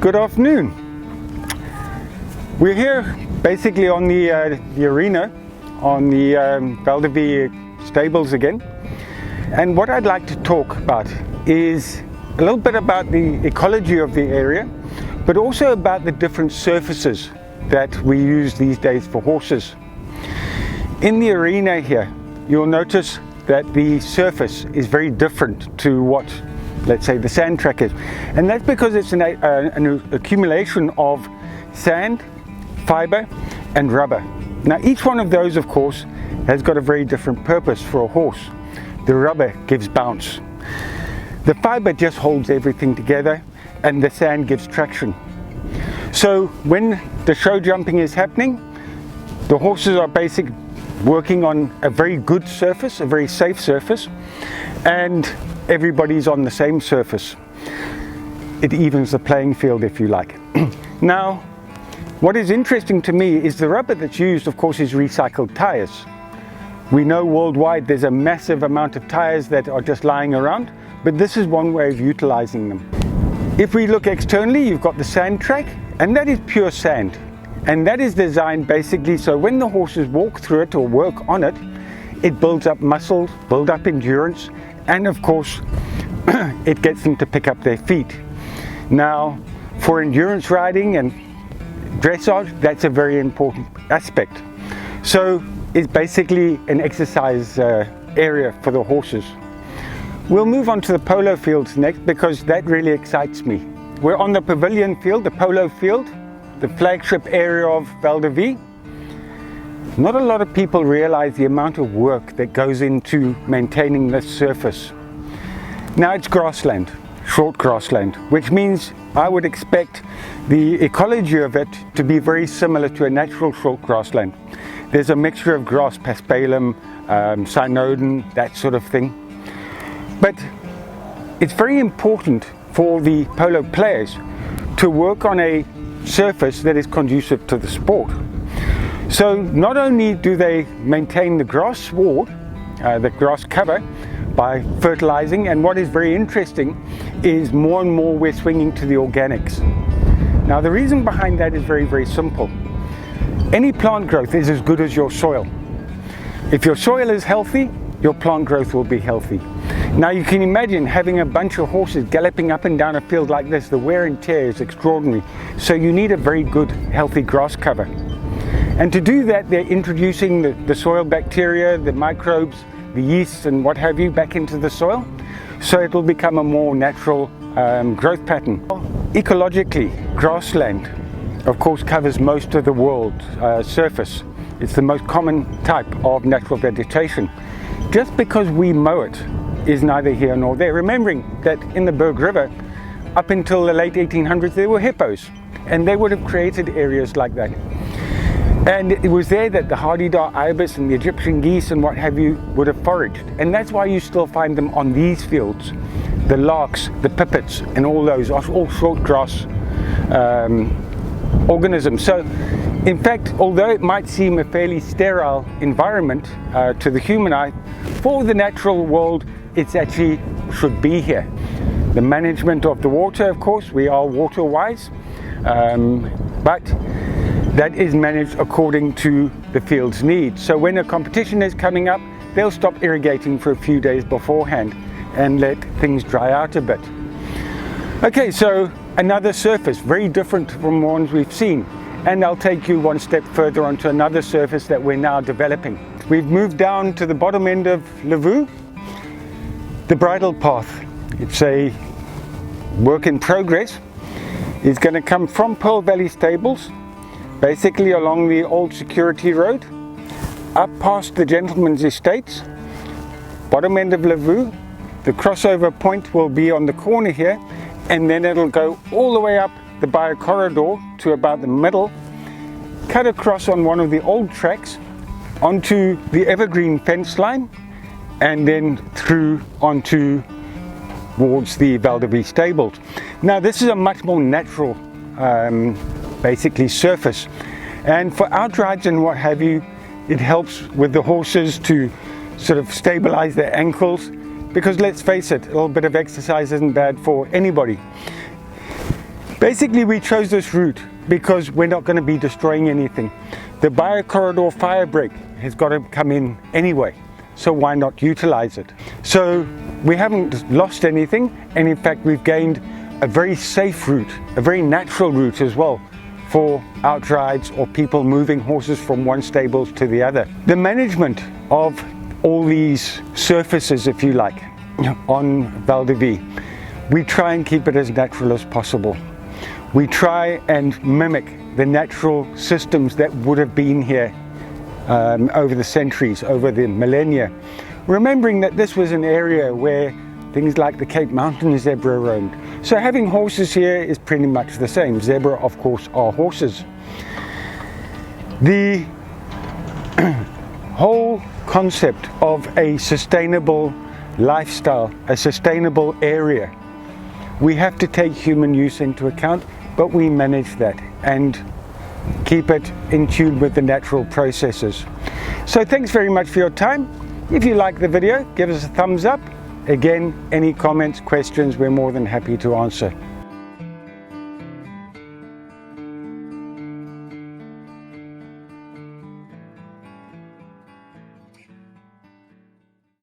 Good afternoon. We're here basically on the arena, on the Valdevie stables again. And what I'd like to talk about is a little bit about the ecology of the area, but also about the different surfaces that we use these days for horses. In the arena here, you'll notice that the surface is very different to what, let's say, the sand track is. And that's because it's an accumulation of sand, fiber and rubber. Now each one of those, of course, has got a very different purpose for a horse. The rubber gives bounce. The fiber just holds everything together, and the sand gives traction. So when the show jumping is happening, the horses are basically working on a very good surface, a very safe surface, and everybody's on the same surface. It evens the playing field, if you like. Now, what is interesting to me is the rubber that's used, of course, is recycled tires. We know worldwide there's a massive amount of tires that are just lying around, but this is one way of utilizing them. If we look externally, you've got the sand track, and that is pure sand. And that is designed basically so when the horses walk through it or work on it, it builds up muscle, builds up endurance, and of course, it gets them to pick up their feet. Now, for endurance riding and dressage, that's a very important aspect. So it's basically an exercise area for the horses. We'll move on to the Polo Fields next because that really excites me. We're on the Pavilion Field, the Polo Field, the flagship area of Valdevie. Not a lot of people realize the amount of work that goes into maintaining this surface. Now it's grassland, short grassland, which means I would expect the ecology of it to be very similar to a natural short grassland. There's a mixture of grass, paspalum, cynodon, that sort of thing. But it's very important for the polo players to work on a surface that is conducive to the sport. So not only do they maintain the grass sward, the grass cover, by fertilizing, and what is very interesting is more and more we're swinging to the organics. Now the reason behind that is very, very simple. Any plant growth is as good as your soil. If your soil is healthy, your plant growth will be healthy. Now you can imagine having a bunch of horses galloping up and down a field like this. The wear and tear is extraordinary. So you need a very good, healthy grass cover. And to do that, they're introducing the soil bacteria, the microbes, the yeasts and what have you back into the soil. So it'll become a more natural growth pattern. Ecologically, grassland, of course, covers most of the world's surface. It's the most common type of natural vegetation. Just because we mow it is neither here nor there. Remembering that in the Berg River, up until the late 1800s, there were hippos, and they would have created areas like that. And it was there that the hardy-dar ibis and the Egyptian geese and what have you would have foraged. And that's why you still find them on these fields. The larks, the pipits, and all those are all short grass organisms. So, in fact, although it might seem a fairly sterile environment to the human eye, for the natural world, it actually should be here. The management of the water, of course, we are water-wise, but that is managed according to the field's needs. So when a competition is coming up, they'll stop irrigating for a few days beforehand and let things dry out a bit. Okay, so another surface, very different from ones we've seen. And I'll take you one step further onto another surface that we're now developing. We've moved down to the bottom end of Levu, the bridle path. It's a work in progress. It's going to come from Pearl Valley Stables, basically along the old security road, up past the gentleman's estates, bottom end of Levu. The crossover point will be on the corner here, and then it'll go all the way up the bio corridor to about the middle, cut across on one of the old tracks onto the evergreen fence line, and then through onto towards the Valdevie stables. Now this is a much more natural basically surface, and for outrides and what have you, it helps with the horses to sort of stabilize their ankles, because let's face it, a little bit of exercise isn't bad for anybody. Basically, we chose this route because we're not going to be destroying anything. The biocorridor fire break has got to come in anyway, so why not utilize it? So we haven't lost anything, and in fact we've gained a very safe route, a very natural route as well, for outrides or people moving horses from one stable to the other. The management of all these surfaces, if you like, on Val de Vie, we try and keep it as natural as possible. We try and mimic the natural systems that would have been here over the centuries, over the millennia. Remembering that this was an area where things like the Cape Mountain zebra roamed. So having horses here is pretty much the same. Zebra, of course, are horses. The whole concept of a sustainable lifestyle, a sustainable area, we have to take human use into account, but we manage that and keep it in tune with the natural processes. So thanks very much for your time. If you like the video, give us a thumbs up. Again, any comments, questions, we're more than happy to answer.